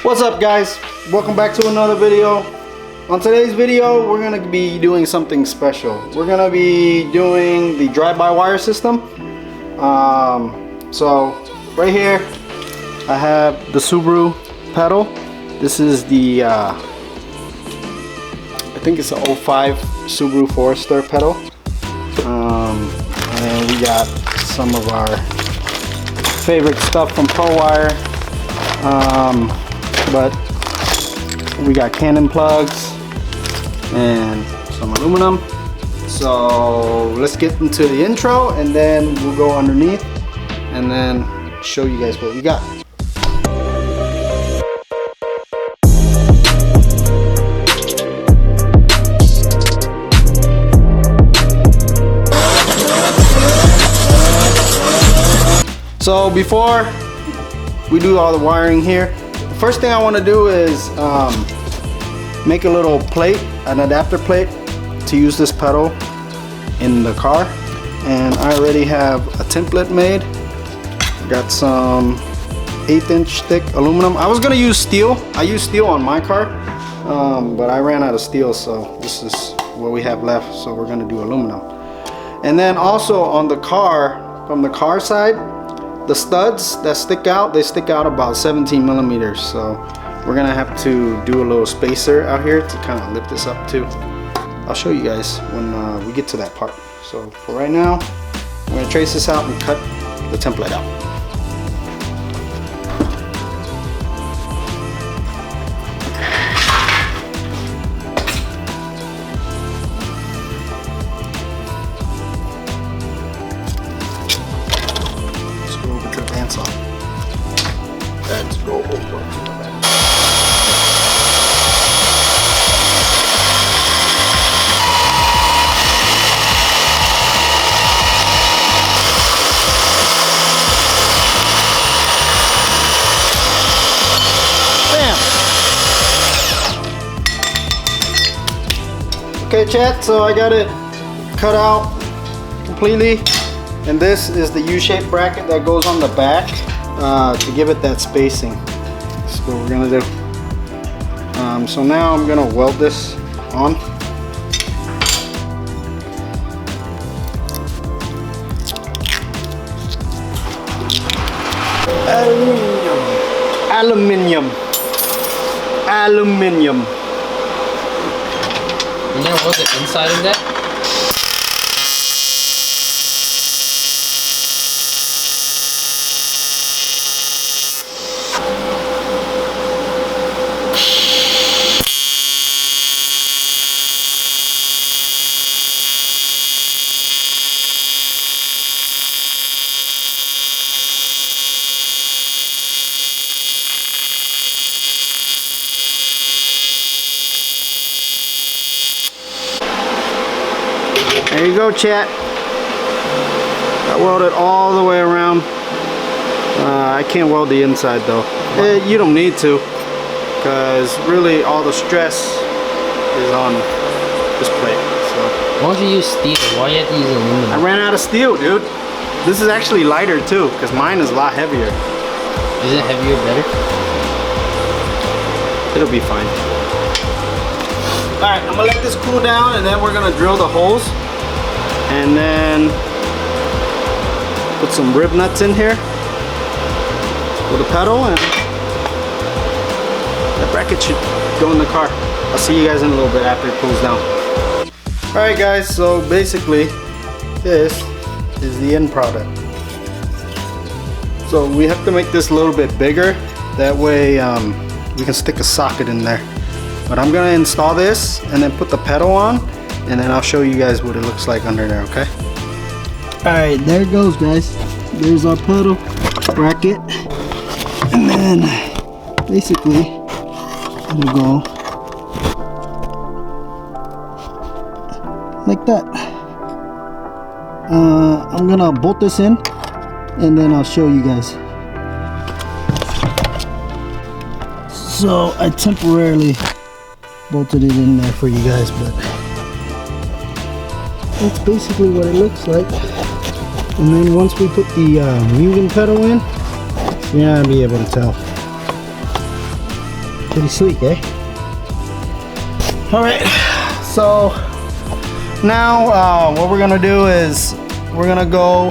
What's up, guys? Welcome back to another video. On today's video, we're gonna be doing something special. We're gonna be doing the drive-by-wire system. So right here, I have the Subaru pedal. This is the I think it's an 05 Subaru Forester pedal. And we got some of our favorite stuff from ProWire. But we got Canon plugs and some aluminum. So let's get into the intro and then we'll go underneath and then show you guys what we got. So before we do all the wiring here, the first thing I want to do is make a little plate, an adapter plate to use this pedal in the car. And I already have a template made. Got some 1/8" thick aluminum. I was gonna use steel. I use steel on my car, but I ran out of steel, so this is what we have left. So we're gonna do aluminum. And then also on the car, from the car side, the studs that stick out, they stick out about 17 millimeters. So we're gonna have to do a little spacer out here to kind of lift this up too. I'll show you guys when we get to that part. So for right now, I'm gonna trace this out and cut the template out. Let's go over to the back. Bam! Okay, chat, so I got it cut out completely. And this is the U-shaped bracket that goes on the back. To give it that spacing. That's what we're gonna do. So now I'm gonna weld this on. Aluminium. You know what's the inside of that? There you go, chat. I welded all the way around. I can't weld the inside though. You don't need to, because really all the stress is on this plate. So why don't you use steel? Why do you have to use aluminum? I ran out of steel, dude. This is actually lighter too, because mine is a lot heavier. Is it heavier better? It'll be fine. Alright, I'm gonna let this cool down and then we're gonna drill the holes. And then put some rib nuts in here with a pedal, and that bracket should go in the car. I'll see you guys in a little bit after it cools down. Alright guys, so basically this is the end product. So we have to make this a little bit bigger, that way we can stick a socket in there. But I'm gonna install this and then put the pedal on, and then I'll show you guys what it looks like under there, okay? Alright, there it goes, guys. There's our pedal bracket. And then basically it'll go like that. I'm gonna bolt this in and then I'll show you guys. So I temporarily bolted it in there for you guys, but that's basically what it looks like. And then once we put the moving pedal in, you're not gonna be able to tell. Pretty sleek, eh? All right, so now what we're gonna do is we're gonna go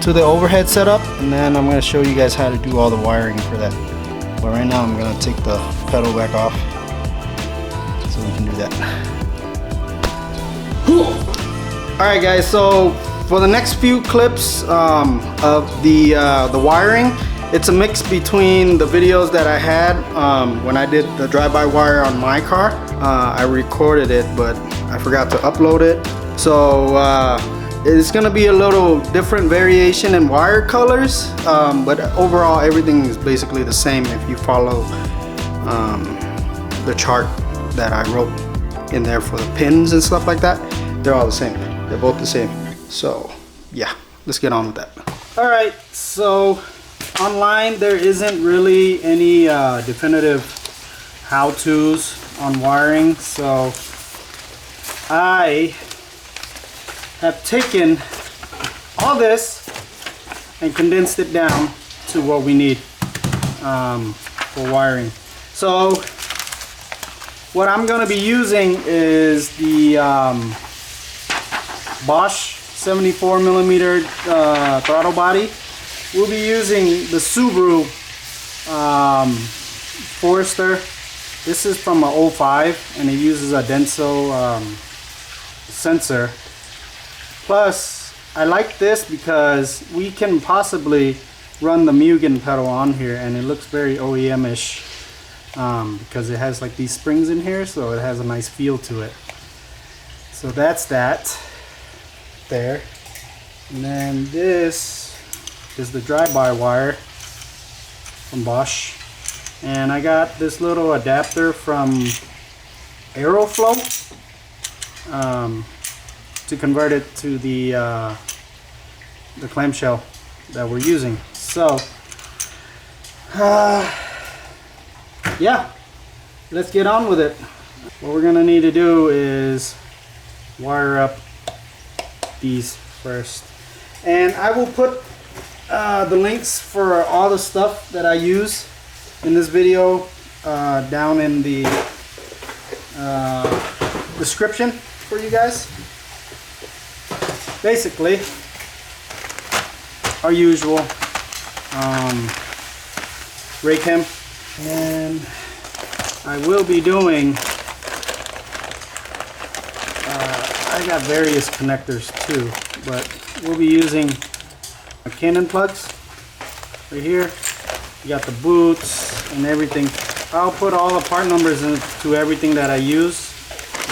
to the overhead setup, and then I'm gonna show you guys how to do all the wiring for that. But right now I'm gonna take the pedal back off so we can do that. All right, guys, so for the next few clips of the wiring, it's a mix between the videos that I had when I did the drive-by-wire on my car. I recorded it, but I forgot to upload it. So it's gonna be a little different variation in wire colors, but overall everything is basically the same if you follow the chart that I wrote in there for the pins and stuff like that. They're all the same. They're both the same. So yeah, let's get on with that. All right, so online there isn't really any definitive how-tos on wiring, so I have taken all this and condensed it down to what we need for wiring. So what I'm going to be using is the Bosch 74mm throttle body. We'll be using the Subaru Forester. This is from a 05 and it uses a Denso sensor. Plus, I like this because we can possibly run the Mugen pedal on here and it looks very OEM-ish because it has like these springs in here, so it has a nice feel to it. So that's that there. And then this is the drive-by wire from Bosch. And I got this little adapter from Aeroflow to convert it to the clamshell that we're using. So yeah, let's get on with it. What we're gonna need to do is wire up these first, and I will put the links for all the stuff that I use in this video down in the description for you guys. Basically, our usual rake hem, and I will be doing I got various connectors too, but we'll be using Cannon plugs right here. You got the boots and everything. I'll put all the part numbers into everything that I use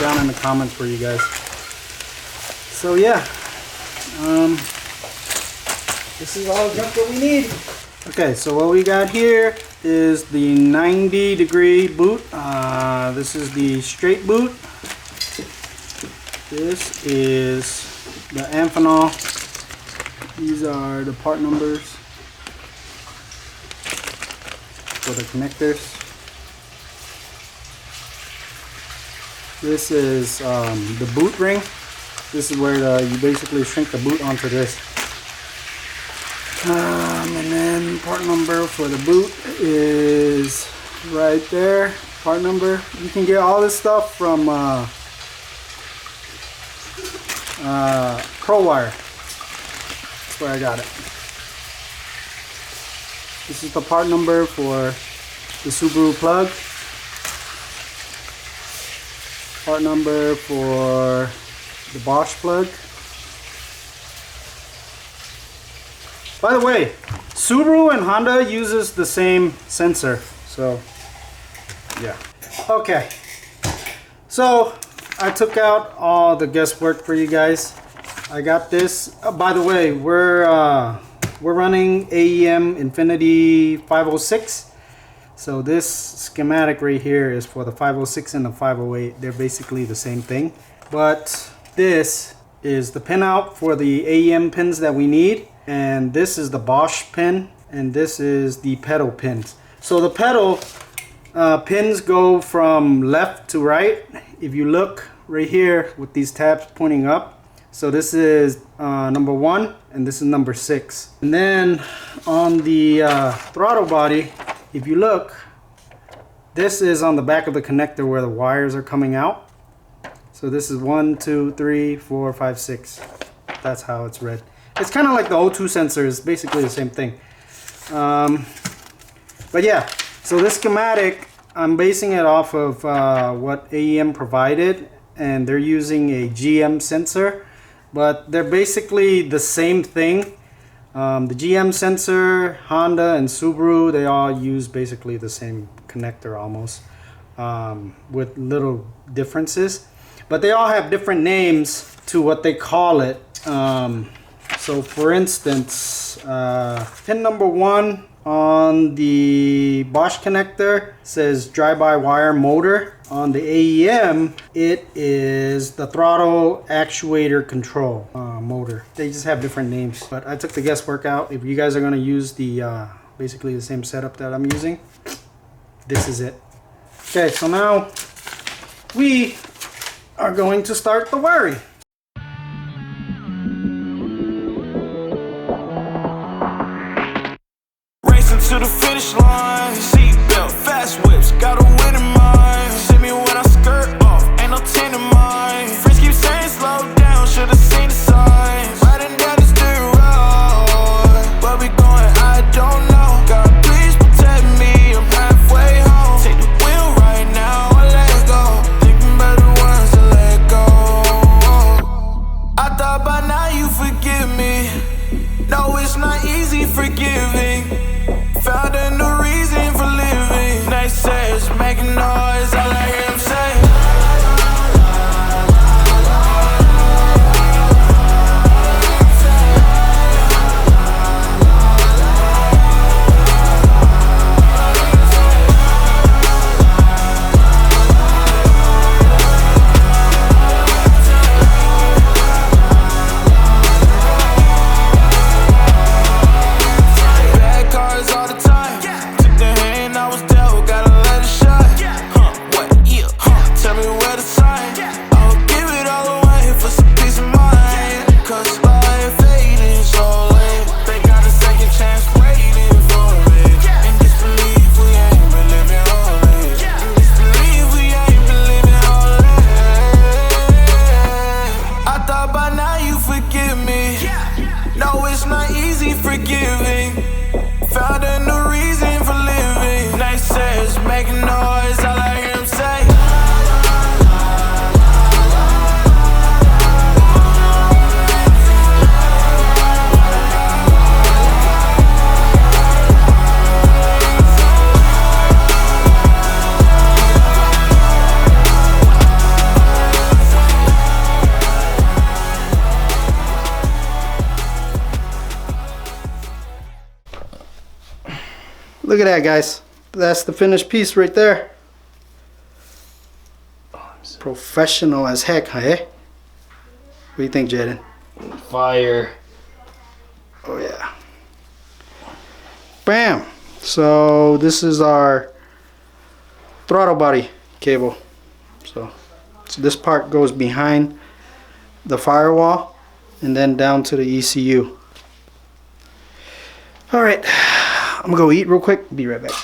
down in the comments for you guys. So yeah, this is all the junk that we need. Okay, so what we got here is the 90-degree boot. This is the straight boot. This is the Amphenol. These are the part numbers for the connectors. This is the boot ring. This is where you basically shrink the boot onto this. And then part number for the boot is right there. Part number. You can get all this stuff from ProWire. That's where I got it. This is the part number for the Subaru plug. Part number for the Bosch plug. By the way, Subaru and Honda uses the same sensor, so yeah. Okay, so I took out all the guesswork for you guys. I got this. By the way, we're running AEM Infinity 506. So this schematic right here is for the 506 and the 508. They're basically the same thing. But this is the pinout for the AEM pins that we need. And this is the Bosch pin. And this is the pedal pins. So the pedal pins go from left to right. If you look right here with these tabs pointing up. So this is number 1 and this is number 6. And then on the throttle body, if you look, This is on the back of the connector where the wires are coming out. So this is 1, 2, 3, 4, 5, 6. That's how it's read. It's kind of like the O2 sensor, is basically the same thing. But yeah, so this schematic, I'm basing it off of what AEM provided, and they're using a GM sensor, but they're basically the same thing. The GM sensor, Honda and Subaru, they all use basically the same connector almost, with little differences, but they all have different names to what they call it. So for instance, pin number 1 on the Bosch connector says drive-by wire motor. On the AEM, it is the throttle actuator control motor. They just have different names, but I took the guesswork out. If you guys are going to use the basically the same setup that I'm using, this is it. Okay, so now we are going to start the wiring. To the finish line, seatbelt, fast whips, got a win in mind. See me when I skirt off, ain't no 10 in mind. Friends keep saying slow down, should've seen the signs. Riding down this dirt road, where we going, I don't know. God, please protect me, I'm halfway home. Take the wheel right now, I let go. Thinking about the ones I let go. I thought by now you forgive me. No, it's not easy forgiving. Found a new reason for living. Naysayers making noise, all I hear them say. Look at that, guys. That's the finished piece right there. Professional as heck, huh? What do you think, Jaden? Fire. Oh yeah. Bam. So this is our throttle body cable. So this part goes behind the firewall and then down to the ECU. All right. I'm gonna go eat real quick, be right back.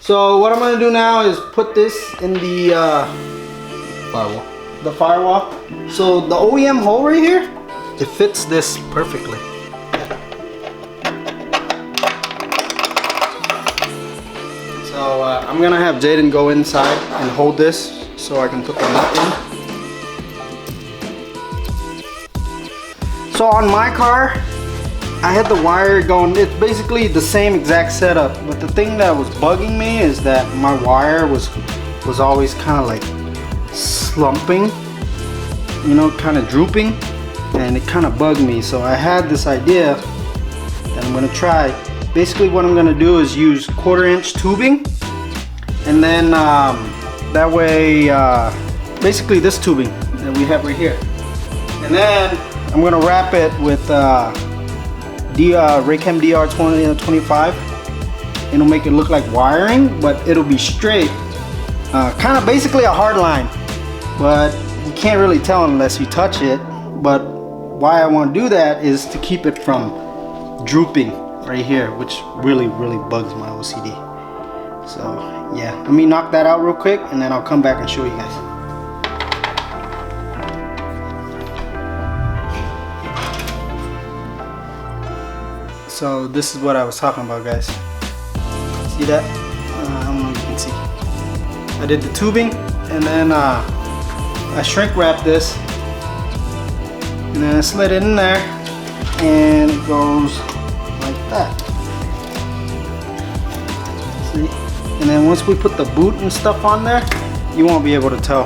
So what I'm gonna do now is put this in the firewall. So the OEM hole right here, it fits this perfectly. So I'm gonna have Jaden go inside and hold this so I can put the nut in. So on my car, I had the wire going, it's basically the same exact setup, but the thing that was bugging me is that my wire was always kind of like slumping, you know, kind of drooping, and it kind of bugged me. So I had this idea that I'm going to try. Basically what I'm going to do is use 1/4-inch tubing, and then that way, basically this tubing that we have right here, and then I'm going to wrap it with Raychem DR2025. It'll make it look like wiring, but it'll be straight, kind of basically a hard line, but you can't really tell unless you touch it. But why I want to do that is to keep it from drooping right here, which really bugs my OCD. So yeah, let me knock that out real quick and then I'll come back and show you guys. So this is what I was talking about, guys. See that? I don't know if you can see. I did the tubing and then I shrink wrapped this and then I slid it in there and it goes like that. See? And then once we put the boot and stuff on there, you won't be able to tell,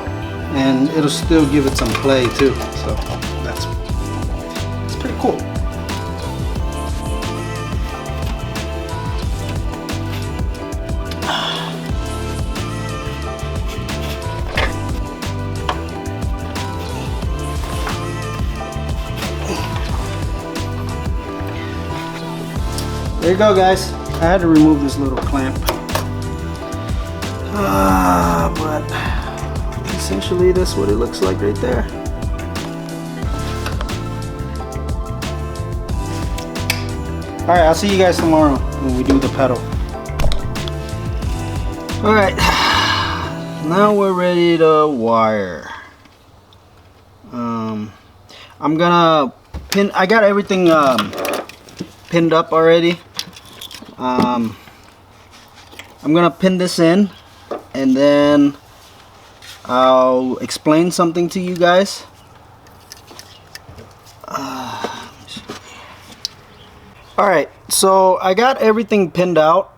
and it'll still give it some play too. So it's pretty cool. There you go, guys. I had to remove this little clamp. But essentially that's what it looks like right there. Alright, I'll see you guys tomorrow when we do the pedal. Alright, now we're ready to wire. I'm gonna pin, I got everything pinned up already. I'm gonna pin this in and then I'll explain something to you guys. Alright, so I got everything pinned out.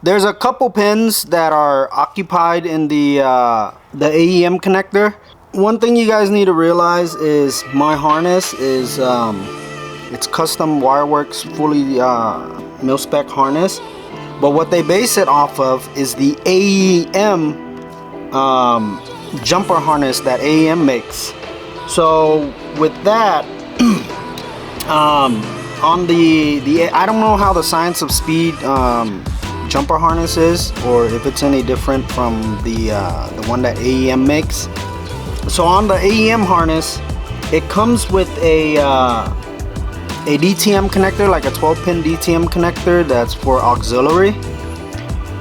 There's a couple pins that are occupied in the AEM connector. One thing you guys need to realize is my harness is it's custom Wireworks fully mil-spec harness, but what they base it off of is the AEM jumper harness that AEM makes. So with that, on the I don't know how the Science of Speed jumper harness is, or if it's any different from the one that AEM makes. So on the AEM harness, it comes with a DTM connector, like a 12-pin DTM connector that's for auxiliary,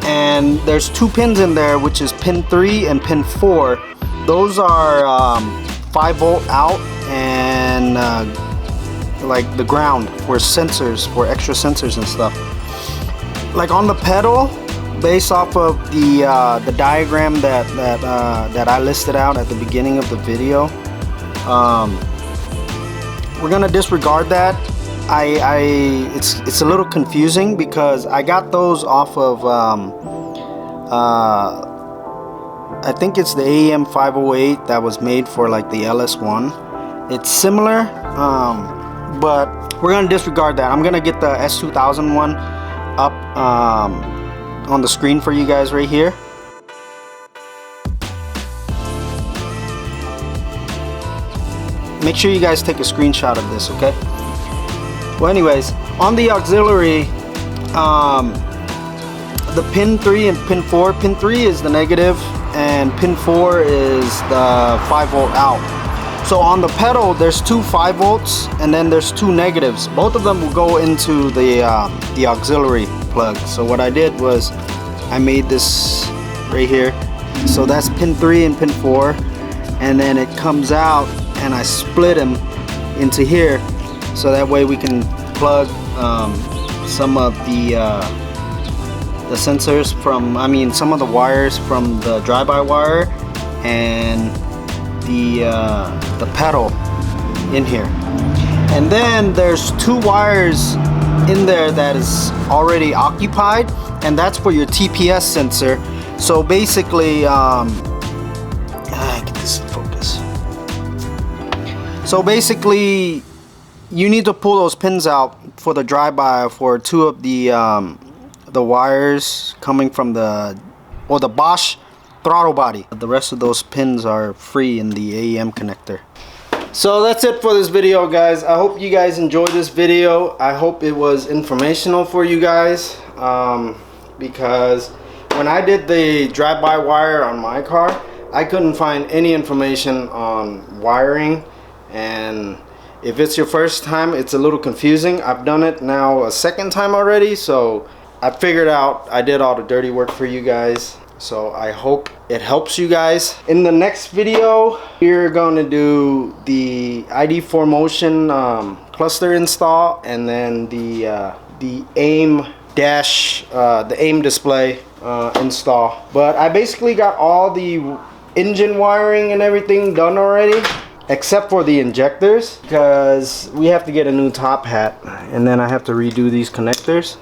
and there's two pins in there, which is pin 3 and pin 4. Those are 5-volt out and like the ground for sensors, for extra sensors and stuff. Like on the pedal, based off of the diagram that I listed out at the beginning of the video, we're gonna disregard that. It's a little confusing because I got those off of I think it's the AEM 508 that was made for like the LS1. It's similar, but we're gonna disregard that. I'm gonna get the S2000 one up on the screen for you guys right here. Make sure you guys take a screenshot of this, okay? Well, anyways, on the auxiliary, the pin 3 and pin 4. Pin 3 is the negative, and pin 4 is the 5-volt out. So on the pedal, there's two 5 volts, and then there's two negatives. Both of them will go into the auxiliary plug. So what I did was I made this right here. So that's pin 3 and pin 4, and then it comes out, and I split them into here, so that way we can plug some of the sensors from, some of the wires from the drive-by-wire and the pedal in here. And then there's two wires in there that is already occupied, and that's for your TPS sensor. So basically, get this in focus. So basically, you need to pull those pins out for the drive-by for two of the wires coming from the Bosch throttle body. The rest of those pins are free in the AEM connector. So that's it for this video, guys. I hope you guys enjoyed this video. I hope it was informational for you guys, because when I did the drive-by wire on my car, I couldn't find any information on wiring, and If it's your first time, it's a little confusing. I've done it now a second time already, so I figured out I did all the dirty work for you guys. So I hope it helps you guys. In the next video, we're going to do the ID4Motion cluster install, and then the aim dash, the aim display install. But I basically got all the engine wiring and everything done already, except for the injectors, because we have to get a new top hat, and then I have to redo these connectors.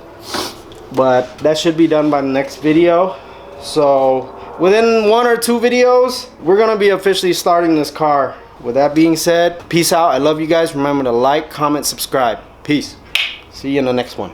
But that should be done by the next video. So within 1 or 2 videos, we're gonna be officially starting this car. With that being said, peace out. I love you guys. Remember to like, comment, subscribe. Peace. See you in the next one.